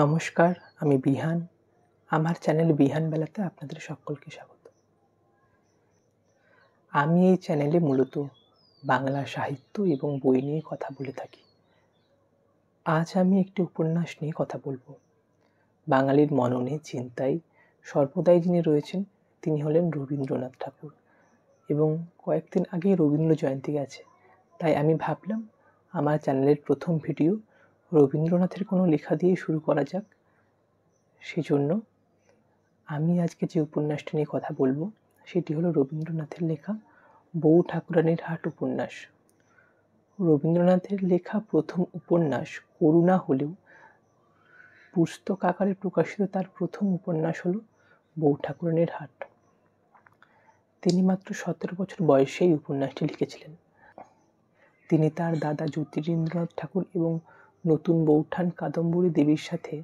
নমস্কার, আমি বিহান। আমার চ্যানেল বিহান বেলাতে আপনাদের সকলকে স্বাগত। আমি এই চ্যানেলে মূলত বাংলা সাহিত্য এবং বই নিয়ে কথা বলে থাকি। আজ আমি একটি উপন্যাস নিয়ে কথা বলবো। বাঙালির মননে চিন্তায় সর্বদাই যিনি রয়েছেন তিনি হলেন রবীন্দ্রনাথ ঠাকুর, এবং কয়েকদিন আগেই রবীন্দ্র জয়ন্তী গেছে। তাই আমি ভাবলাম আমার চ্যানেলের প্রথম ভিডিও রবীন্দ্রনাথের কোনো লেখা দিয়ে শুরু করা যাক। সেজন্য আমি আজকে যে উপন্যাসটি নিয়ে কথা বলবো সেটি হলো রবীন্দ্রনাথের লেখা বউ ঠাকুরানীর হাট উপন্যাস। রবীন্দ্রনাথের লেখা প্রথম উপন্যাস করুণা হলেও পুস্তক আকারে প্রকাশিত তার প্রথম উপন্যাস হলো বউ ঠাকুরানীর হাট। তিনি মাত্র 17 বছর বয়সে এই উপন্যাসটি লিখেছিলেন। তিনি তার দাদা জ্যোতিরিন্দ্রনাথ ঠাকুর এবং নতুন বৌঠান কাদম্বরী দেবীর সাথে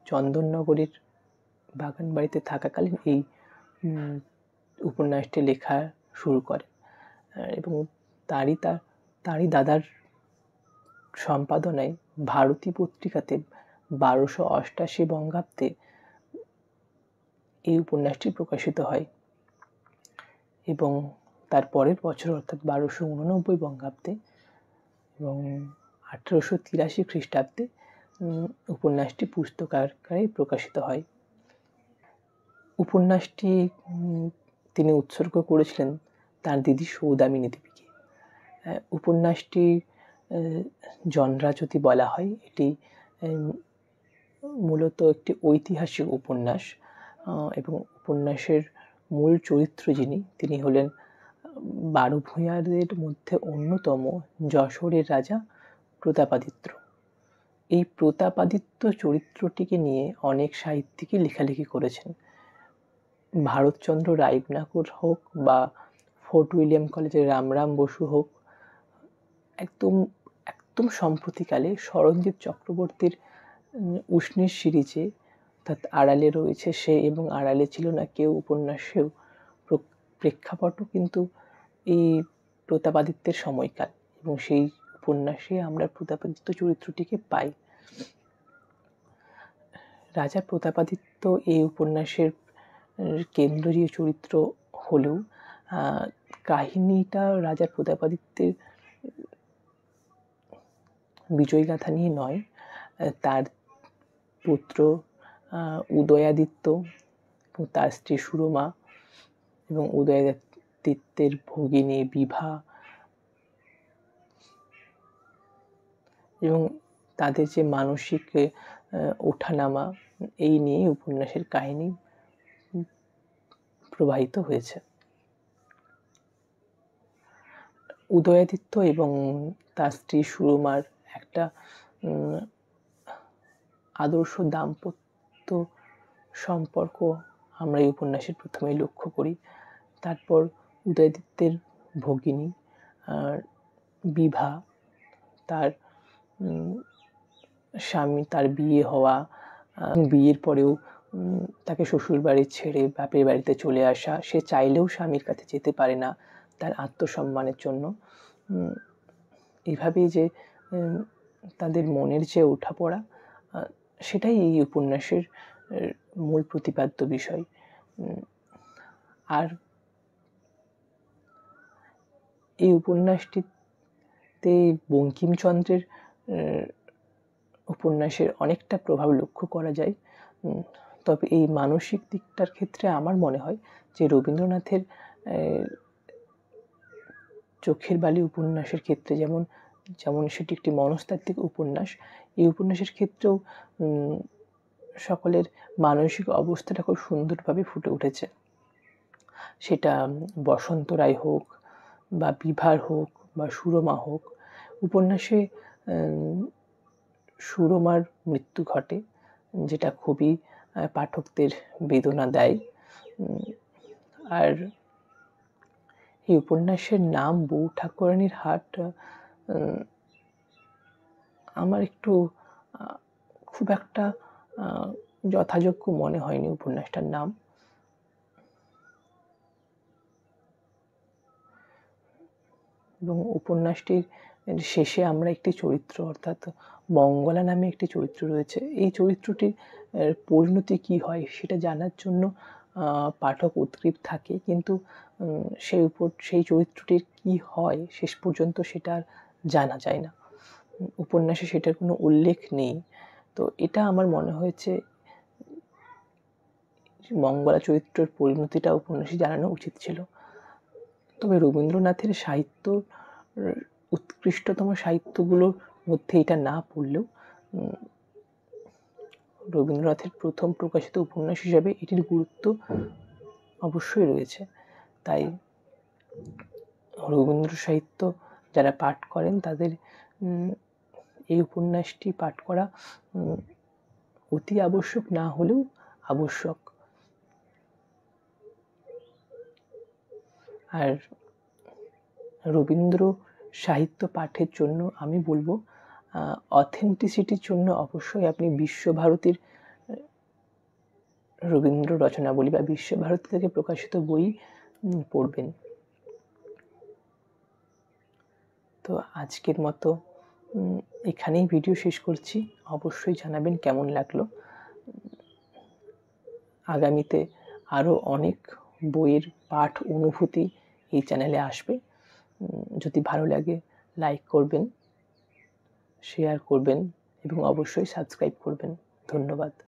চন্দননগরের বাগান বাড়িতে থাকাকালীন এই উপন্যাসটি লেখা শুরু করেন, এবং তারই দাদার সম্পাদনায় ভারতী পত্রিকাতে 1288 বঙ্গাব্দে এই উপন্যাসটি প্রকাশিত হয়, এবং তার পরের বছর অর্থাৎ 1289 বঙ্গাব্দে এবং 1883 খ্রিস্টাব্দে উপন্যাসটি পুস্তক আকারে প্রকাশিত হয়। উপন্যাসটি তিনি উৎসর্গ করেছিলেন তার দিদি সৌদামিনী দেবীকে। উপন্যাসটি জনরা যদি বলা হয়, এটি মূলত একটি ঐতিহাসিক উপন্যাস, এবং উপন্যাসের মূল চরিত্র তিনি হলেন 12 ভূঁইয়াদের মধ্যে অন্যতম যশোরের রাজা প্রতাপাদিত্য। এই প্রতাপাদিত্য চরিত্রটিকে নিয়ে অনেক সাহিত্যিকই লেখালেখি করেছেন। ভারতচন্দ্র রায়নাকুর হোক বা ফোর্ট উইলিয়াম কলেজের রামরাম বসু হোক, একদম সম্প্রতিকালে সরঞ্জিৎ চক্রবর্তীর উষ্ণীর সিরিজে অর্থাৎ আড়ালে রয়েছে সে এবং আড়ালে ছিল না কেউ উপন্যাসেও প্রেক্ষাপটও কিন্তু এই প্রতাপাদিত্যের সময়কাল, এবং সেই উপন্যাসে আমরা প্রতাপাদিত্য চরিত্রটিকে পাই। রাজা প্রতাপাদিত্য এই উপন্যাসের কেন্দ্রীয় চরিত্র হলেও কাহিনীটা রাজা প্রতাপাদিত্যের বিজয়গাথা নিয়ে নয়। তার পুত্র উদয়াদিত্য এবং তার স্ত্রী সুরমা এবং উদয়াদিত্যের ভগিনী বিভা এবং তাদের যে মানসিক ওঠানামা, এই নিয়ে উপন্যাসের কাহিনী প্রবাহিত হয়েছে। উদয়াদিত্য এবং তার স্ত্রী সুরমার একটা আদর্শ দাম্পত্য সম্পর্ক আমরা এই উপন্যাসের প্রথমেই লক্ষ্য করি। তারপর উদয়াদিত্যের ভগিনী বিভা, তার স্বামী, তার বিয়ে হওয়া, বিয়ের পরেও তাকে শ্বশুর বাড়ি ছেড়ে বাপের বাড়িতে চলে আসা, সে চাইলেও স্বামীর কাছে যেতে পারে না তার আত্মসম্মানের জন্য। এইভাবেই যে তাদের মনের যে ওঠাপড়া, সেটাই এই উপন্যাসের মূল প্রতিপাদ্য বিষয়। আর এই উপন্যাসটিতে বঙ্কিমচন্দ্রের উপন্যাসের অনেকটা প্রভাব লক্ষ্য করা যায়। তবে এই মানসিক দিকটার ক্ষেত্রে আমার মনে হয় যে রবীন্দ্রনাথের চোখের বালি উপন্যাসের ক্ষেত্রে যেমন সেটি একটি মনস্তাত্ত্বিক উপন্যাস, এই উপন্যাসের ক্ষেত্রেও সকলের মানসিক অবস্থাটা খুব সুন্দরভাবে ফুটে উঠেছে। সেটা বসন্ত রায় হোক বা বিভার হোক বা সুরমা হোক। উপন্যাসে সুরমার মৃত্যু ঘটে, যেটা খুবই পাঠকদের বেদনা দেয়। আর এই উপন্যাসের নাম বউ ঠাকুরানীর হাট আমার খুব একটা যথাযোগ্য মনে হয়নি উপন্যাসটার নাম। এবং উপন্যাসটির এর শেষে আমরা একটি চরিত্র অর্থাৎ মঙ্গলা নামে একটি চরিত্র রয়েছে। এই চরিত্রটির পরিণতি কী হয় সেটা জানার জন্য পাঠক উদগ্রীব থাকে, কিন্তু সেই চরিত্রটির কী হয় শেষ পর্যন্ত সেটা আর জানা যায় না। উপন্যাসে সেটার কোনো উল্লেখ নেই। তো এটা আমার মনে হয়েছে মঙ্গলা চরিত্রের পরিণতিটা উপন্যাসে জানানো উচিত ছিল। তবে রবীন্দ্রনাথের সাহিত্য উৎকৃষ্টতম সাহিত্যগুলোর মধ্যে এটা না পড়লেও রবীন্দ্রনাথের প্রথম প্রকাশিত উপন্যাস হিসাবে এটির গুরুত্ব অবশ্যই রয়েছে। তাই রবীন্দ্র সাহিত্য যারা পাঠ করেন তাদের এই উপন্যাসটি পাঠ করা অতি আবশ্যক না হলেও আবশ্যক। আর রবীন্দ্র সাহিত্য পাঠের জন্য আমি বলবো অথেন্টিসিটির জন্য অবশ্যই আপনি বিশ্বভারতীর রবীন্দ্র রচনাবলী বা বিশ্বভারতী থেকে প্রকাশিত বই পড়বেন। তো আজকের মতো এখানেই ভিডিও শেষ করছি। অবশ্যই জানাবেন কেমন লাগলো। আগামীতে আরও অনেক বইয়ের পাঠ অনুভূতি এই চ্যানেলে আসবে। যদি ভালো লাগে লাইক করবেন, শেয়ার করবেন এবং অবশ্যই সাবস্ক্রাইব করবেন। ধন্যবাদ।